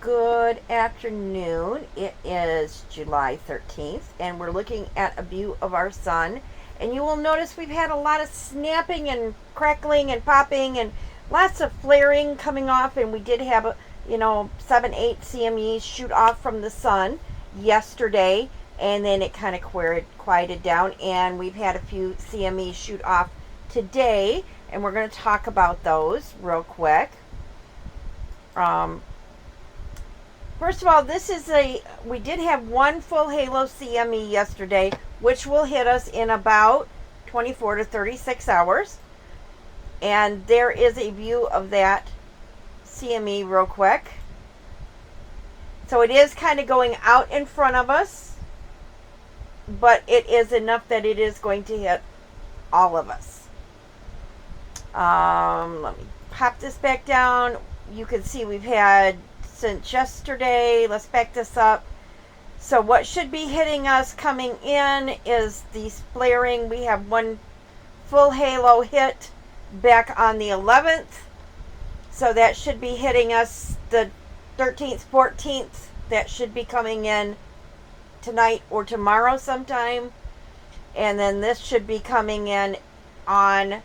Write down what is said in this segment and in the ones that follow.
Good afternoon. It is July 13th, and we're looking at a view of our sun. And you will notice we've had a lot of snapping and crackling and popping and lots of flaring coming off. And we did have, 7, 8 CMEs shoot off from the sun yesterday, and then it kind of quieted down. And we've had a few CMEs shoot off today, and we're going to talk about those real quick. First of all, we did have one full halo CME yesterday, which will hit us in about 24 to 36 hours. And there is a view of that CME real quick. So it is kind of going out in front of us, but it is enough that it is going to hit all of us. Let me pop this back down. You can see we've had since yesterday. Let's back this up. So what should be hitting us coming in is these flaring. We have one full halo hit back on the 11th. So that should be hitting us the 13th, 14th. That should be coming in tonight or tomorrow sometime. And then this should be coming in on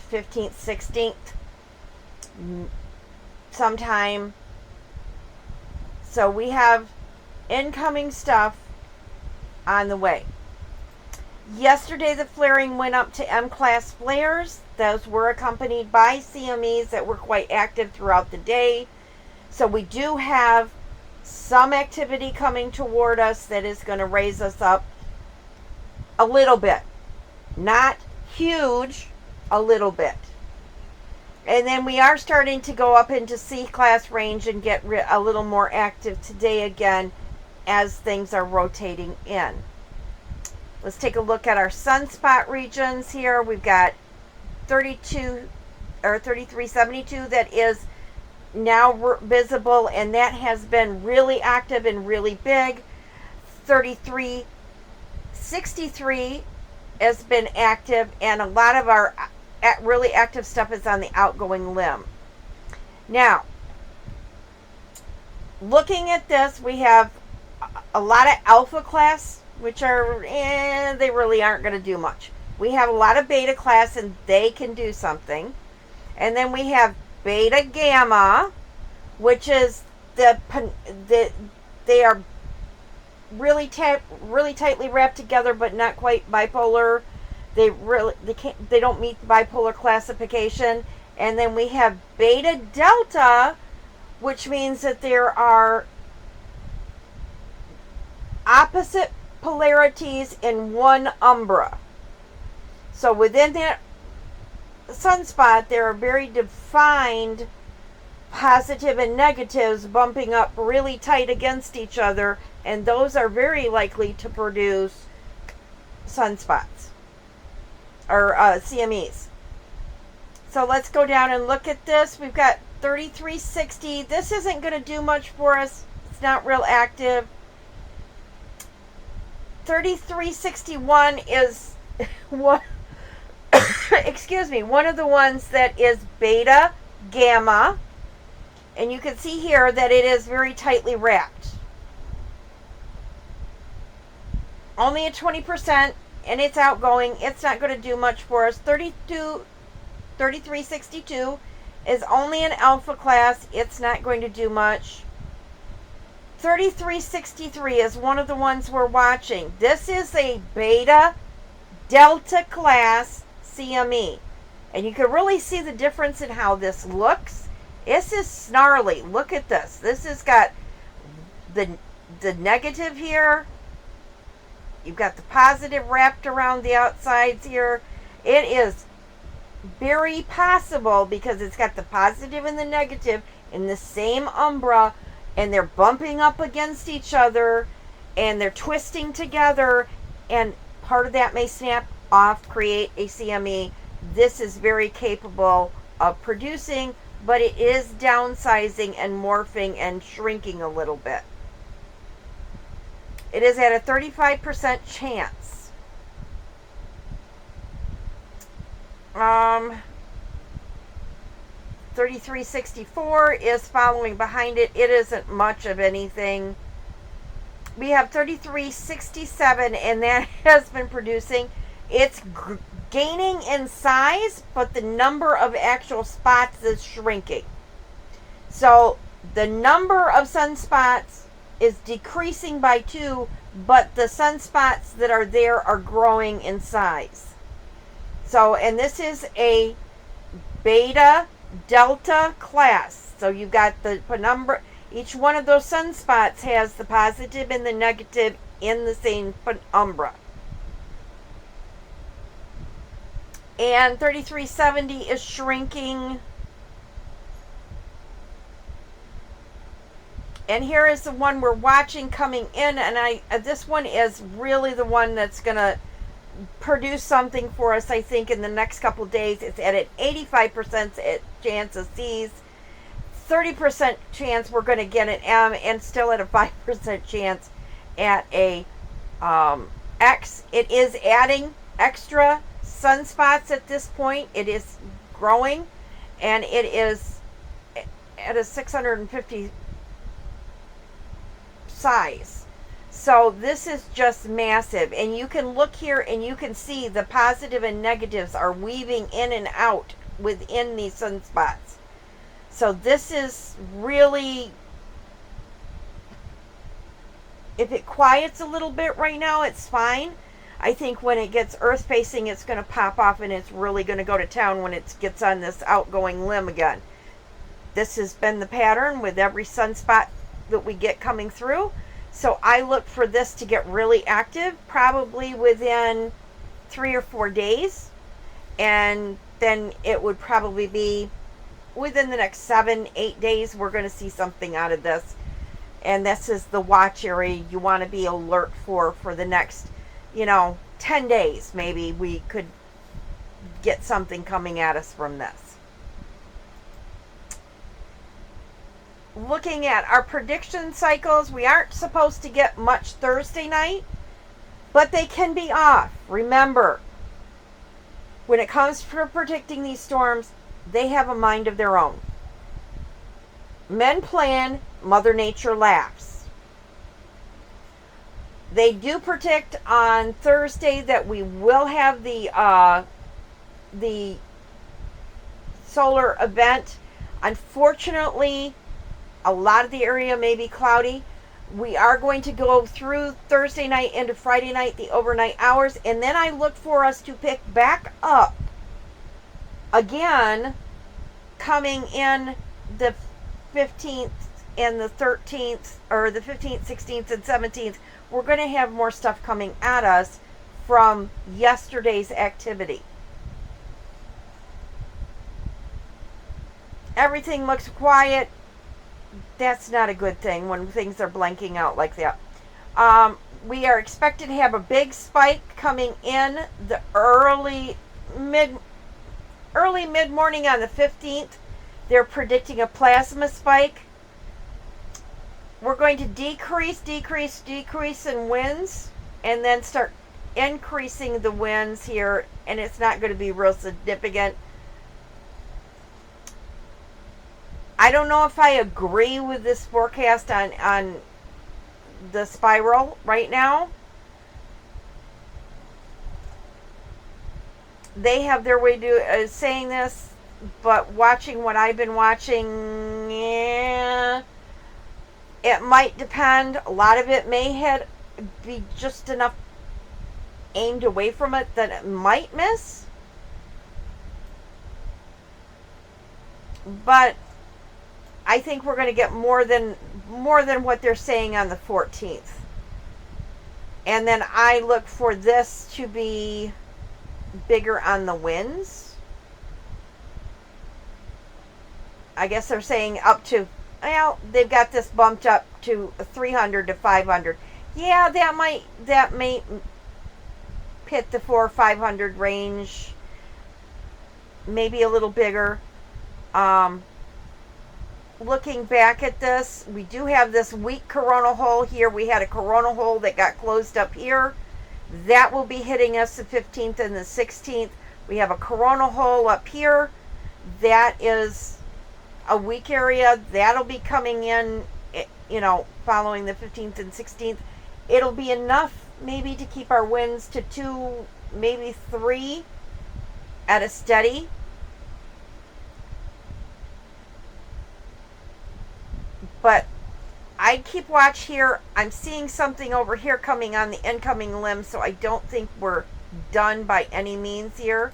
15th, 16th sometime. So we have incoming stuff on the way. Yesterday the flaring went up to M-class flares. Those were accompanied by CMEs that were quite active throughout the day. So we do have some activity coming toward us that is going to raise us up a little bit. Not huge, a little bit. And then we are starting to go up into C-class range and get a little more active today again as things are rotating in. Let's take a look at our sunspot regions here. We've got 3372 that is now visible, and that has been really active and really big. 3363 has been active, and a lot of our really active stuff is on the outgoing limb. Now, looking at this, we have a lot of alpha class, which are, they really aren't going to do much. We have a lot of beta class, and they can do something. And then we have beta gamma, which is they are really tightly wrapped together, but not quite bipolar. They don't meet the bipolar classification. And then we have beta delta, which means that there are opposite polarities in one umbra. So within that sunspot, there are very defined positive and negatives bumping up really tight against each other, and those are very likely to produce sunspots or CMEs. So let's go down and look at this. We've got 3360. This isn't going to do much for us. It's not real active. 3361 is one one of the ones that is beta gamma, and you can see here that it is very tightly wrapped. Only at 20%, and it's outgoing. It's not going to do much for us. 3362 is only an alpha class. It's not going to do much. 3363 is one of the ones we're watching. This is a beta delta class CME. And you can really see the difference in how this looks. This is snarly. Look at this. This has got the negative here. You've got the positive wrapped around the outsides here. It is very possible, because it's got the positive and the negative in the same umbra, and they're bumping up against each other, and they're twisting together, and part of that may snap off, create a CME. This is very capable of producing, but it is downsizing and morphing and shrinking a little bit. It is at a 35% chance. 3364 is following behind it. It isn't much of anything. We have 3367, and that has been producing. It's gaining in size, but the number of actual spots is shrinking. So the number of sunspots is decreasing by 2, but the sunspots that are there are growing in size. So, and this is a beta delta class. So you've got the penumbra. Each one of those sunspots has the positive and the negative in the same penumbra. And 3370 is shrinking. And here is the one we're watching coming in, and this one is really the one that's going to produce something for us, I think, in the next couple days. It's at an 85% chance of C's, 30% chance we're going to get an M, and still at a 5% chance at a X. It is adding extra sunspots at this point. It is growing, and it is at a 650 size. So this is just massive, and you can look here and you can see the positive and negatives are weaving in and out within these sunspots. So this is really, if it quiets a little bit right now, it's fine. I think when it gets earth facing, it's going to pop off, and it's really going to go to town when it gets on this outgoing limb again. This has been the pattern with every sunspot that we get coming through. So I look for this to get really active probably within 3 or 4 days, and then it would probably be within the next 7-8 days we're going to see something out of this. And this is the watch area you want to be alert for the next 10 days. Maybe we could get something coming at us from this. Looking at our prediction cycles, we aren't supposed to get much Thursday night, but they can be off. Remember, when it comes to predicting these storms, they have a mind of their own. Men plan, Mother Nature laughs. They do predict on Thursday that we will have the solar event. Unfortunately, a lot of the area may be cloudy. We are going to go through Thursday night into Friday night, the overnight hours, and then I look for us to pick back up again coming in the 15th and the 13th, or the 15th, 16th, and 17th. We're going to have more stuff coming at us from yesterday's activity. Everything looks quiet. That's not a good thing when things are blanking out like that. We are expected to have a big spike coming in the early mid-morning on the 15th. They're predicting a plasma spike. We're going to decrease in winds, and then start increasing the winds here, and it's not going to be real significant. I don't know if I agree with this forecast on the spiral right now. They have their way to saying this, but watching what I've been watching, yeah, it might depend. A lot of it may be just enough aimed away from it that it might miss. But I think we're going to get more than what they're saying on the 14th. And then I look for this to be bigger on the winds. I guess they're saying up to, well, they've got this bumped up to 300 to 500. Yeah, that may hit the 400 or 500 range. Maybe a little bigger. Looking back at this, we do have this weak coronal hole here. We had a coronal hole that got closed up here. That will be hitting us the 15th and the 16th. We have a coronal hole up here. That is a weak area that'll be coming in, following the 15th and 16th. It'll be enough maybe to keep our winds to 2, maybe 3 at a steady. But I keep watch here. I'm seeing something over here coming on the incoming limb, so I don't think we're done by any means here.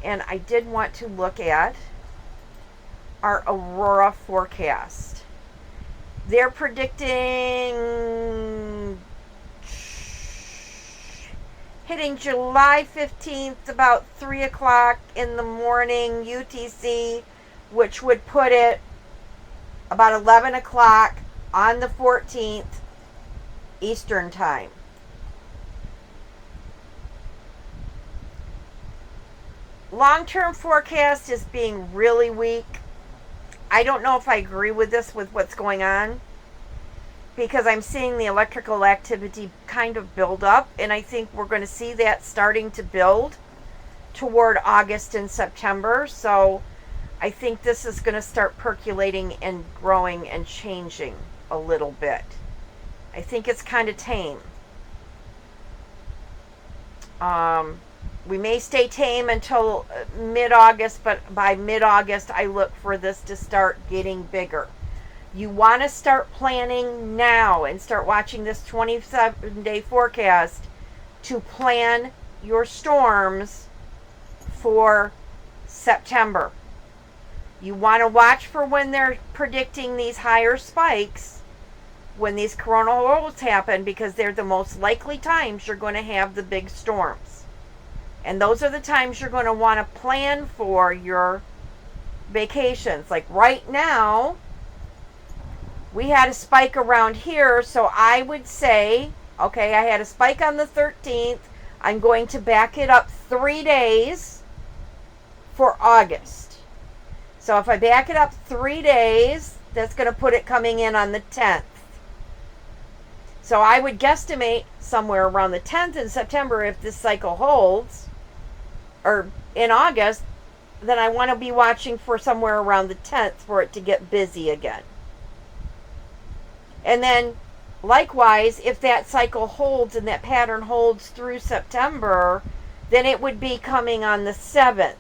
And I did want to look at our aurora forecast. They're predicting hitting July 15th about 3 o'clock in the morning UTC, which would put it about 11 o'clock on the 14th Eastern Time. Long-term forecast is being really weak. I don't know if I agree with this, with what's going on, because I'm seeing the electrical activity kind of build up, and I think we're going to see that starting to build toward August and September. So I think this is going to start percolating and growing and changing a little bit. I think it's kind of tame. We may stay tame until mid-August, but by mid-August, I look for this to start getting bigger. You want to start planning now and start watching this 27-day forecast to plan your storms for September. You want to watch for when they're predicting these higher spikes, when these coronal lows happen, because they're the most likely times you're going to have the big storms. And those are the times you're going to want to plan for your vacations. Like right now, we had a spike around here, so I would say, okay, I had a spike on the 13th. I'm going to back it up 3 days for August. So if I back it up 3 days, that's going to put it coming in on the 10th. So I would guesstimate somewhere around the 10th in September, if this cycle holds, or in August, then I want to be watching for somewhere around the 10th for it to get busy again. And then likewise, if that cycle holds and that pattern holds through September, then it would be coming on the 7th.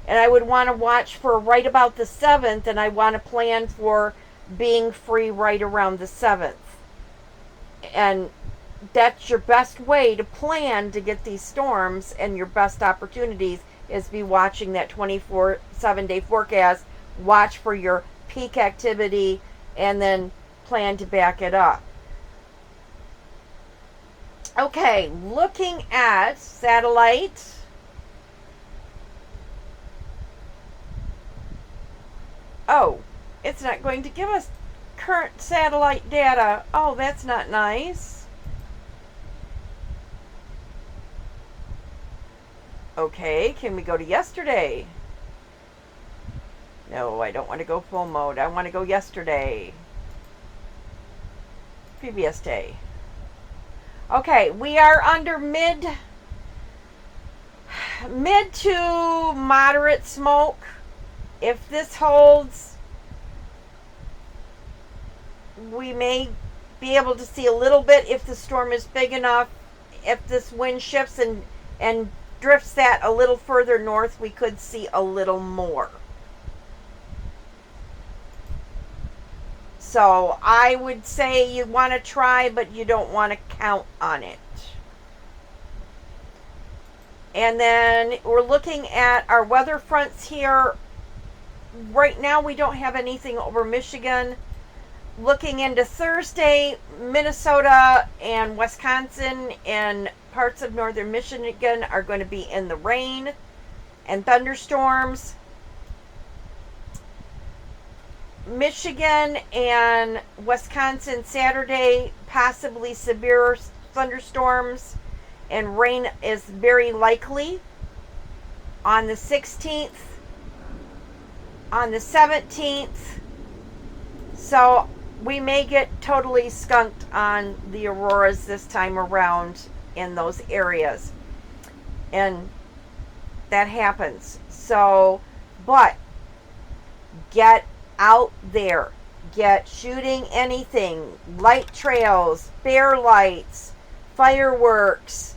And I would want to watch for right about the 7th, and I want to plan for being free right around the 7th. And that's your best way to plan to get these storms, and your best opportunities is be watching that 7-day forecast. Watch for your peak activity and then plan to back it up. Okay, looking at satellite. Oh, it's not going to give us current satellite data. Oh, that's not nice. Okay, can we go to yesterday? No, I don't want to go full mode. I want to go yesterday. Previous day. Okay, we are under mid to moderate smoke. If this holds, we may be able to see a little bit if the storm is big enough. If this wind shifts and drifts that a little further north, we could see a little more. So I would say you want to try, but you don't want to count on it. And then we're looking at our weather fronts here. Right now we don't have anything over Michigan. Looking into Thursday, Minnesota and Wisconsin and parts of northern Michigan are going to be in the rain and thunderstorms. Michigan and Wisconsin Saturday, possibly severe thunderstorms and rain is very likely. On the 16th, on the 17th, so we may get totally skunked on the auroras this time around in those areas. And that happens. So, but Get out there. Get shooting anything. Light trails, bear lights, fireworks.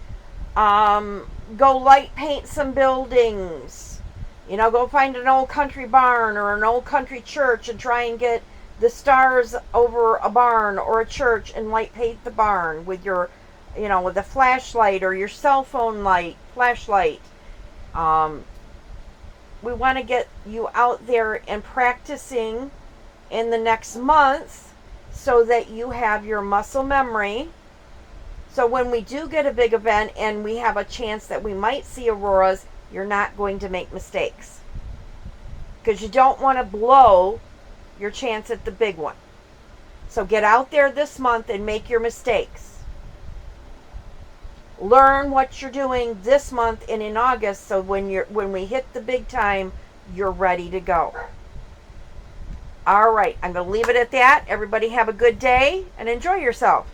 Go light paint some buildings. Go find an old country barn or an old country church and try and get the stars over a barn or a church and light paint the barn with your, with a flashlight or your cell phone flashlight. We want to get you out there and practicing in the next month so that you have your muscle memory. So when we do get a big event and we have a chance that we might see auroras, you're not going to make mistakes. Because you don't want to blow your chance at the big one. So get out there this month and make your mistakes. Learn what you're doing this month and in August so when we hit the big time, you're ready to go. All right, I'm going to leave it at that. Everybody have a good day and enjoy yourself.